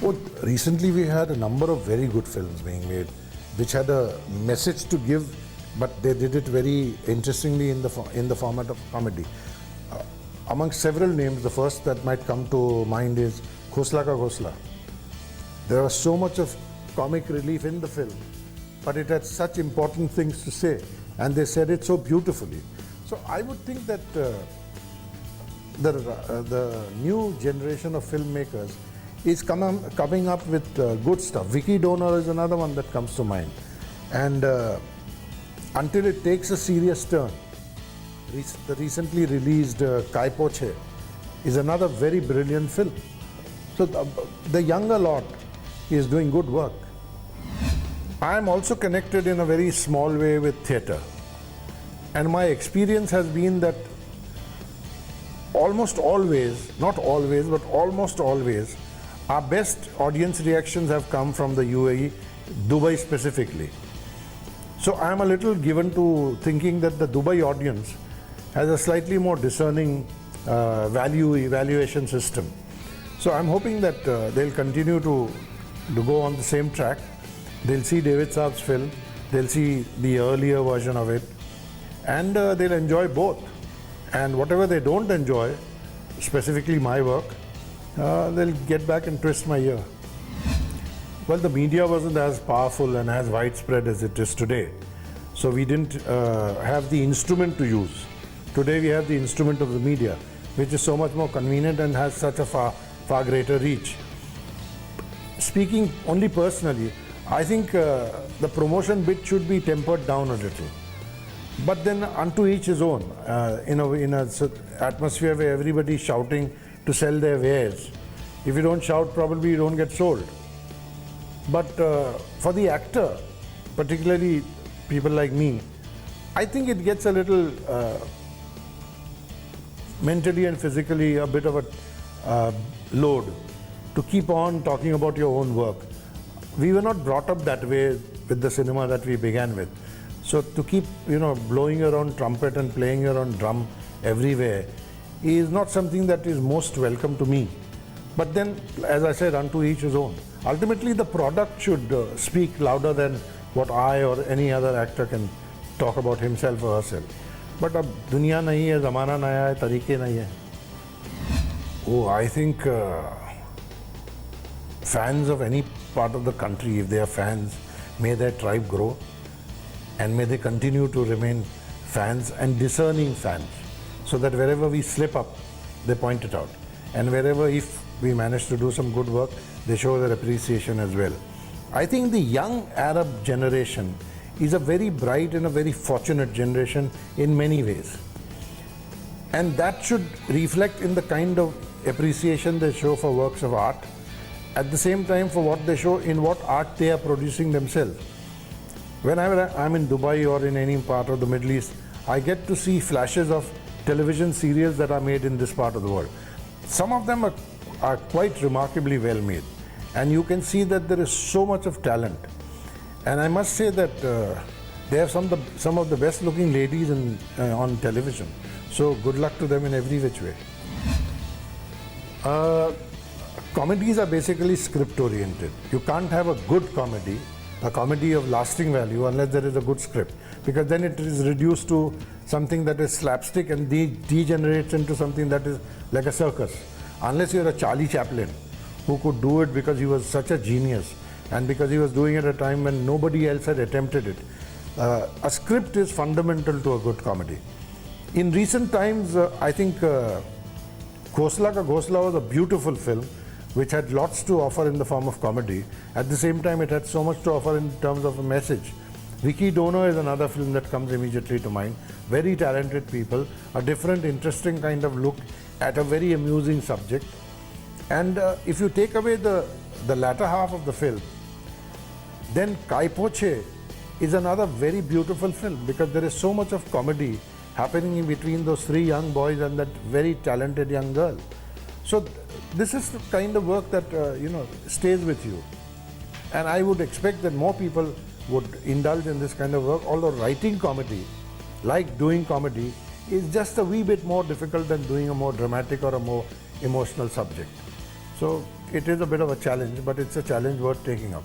Oh, recently we had a number of very good films being made, which had a message to give, but they did it very interestingly in the format of comedy. Among several names, the first that might come to mind is Khosla Ka Ghosla. There was so much of comic relief in the film, but it had such important things to say, and they said it so beautifully. So I would think that the new generation of filmmakers is coming up with good stuff. Vicky Donor is another one that comes to mind. And until it takes a serious turn, the recently released Kai Poche is another very brilliant film. So the younger lot is doing good work. I am also connected in a very small way with theatre. And my experience has been that almost always, not always, but almost always, our best audience reactions have come from the UAE, Dubai specifically. So I am a little given to thinking that the Dubai audience has a slightly more discerning evaluation system. So I'm hoping that they'll continue to go on the same track. They'll see David Saab's film, they'll see the earlier version of it, and they'll enjoy both. And whatever they don't enjoy, specifically my work, they'll get back and twist my ear. Well, the media wasn't as powerful and as widespread as it is today. So we didn't have the instrument to use. Today we have the instrument of the media, which is so much more convenient and has such a far greater reach. Speaking only personally, I think the promotion bit should be tempered down a little. But then unto each his own, in an atmosphere where everybody is shouting to sell their wares. If you don't shout, probably you don't get sold. But for the actor, particularly people like me, I think it gets a little mentally and physically a bit of a load to keep on talking about your own work. We were not brought up that way with the cinema that we began with. So to keep, blowing your own trumpet and playing your own drum everywhere is not something that is most welcome to me. But then, as I said, unto each his own. Ultimately, the product should speak louder than what I or any other actor can talk about himself or herself. But ab dunya nahi hai, zamana naya hai, tariqe nahi hai. Oh, I think fans of any part of the country, if they are fans, may their tribe grow. And may they continue to remain fans and discerning fans, so that wherever we slip up, they point it out. And wherever, if we manage to do some good work, they show their appreciation as well. I think the young Arab generation is a very bright and a very fortunate generation in many ways. And that should reflect in the kind of appreciation they show for works of art, at the same time for what they show in what art they are producing themselves. Whenever I'm in Dubai or in any part of the Middle East, I get to see flashes of television serials that are made in this part of the world. Some of them are quite remarkably well made, and you can see that there is so much of talent. And I must say that they have some of the best looking ladies on television. So good luck to them in every which way. Comedies are basically script oriented. You can't have a good comedy, a comedy of lasting value, unless there is a good script, because then it is reduced to something that is slapstick and degenerates into something that is like a circus. Unless you're a Charlie Chaplin, who could do it because he was such a genius and because he was doing it at a time when nobody else had attempted it. A script is fundamental to a good comedy. In recent times, I think Khosla Ka Ghosla was a beautiful film which had lots to offer in the form of comedy. At the same time, it had so much to offer in terms of a message. Vicky Donor is another film that comes immediately to mind. Very talented people, a different, interesting kind of look at a very amusing subject. And if you take away the latter half of the film, then Kai Poche is another very beautiful film, because there is so much of comedy happening in between those three young boys and that very talented young girl. So this is the kind of work that stays with you, and I would expect that more people would indulge in this kind of work. Although writing comedy, like doing comedy, is just a wee bit more difficult than doing a more dramatic or a more emotional subject. So it is a bit of a challenge, but it's a challenge worth taking up.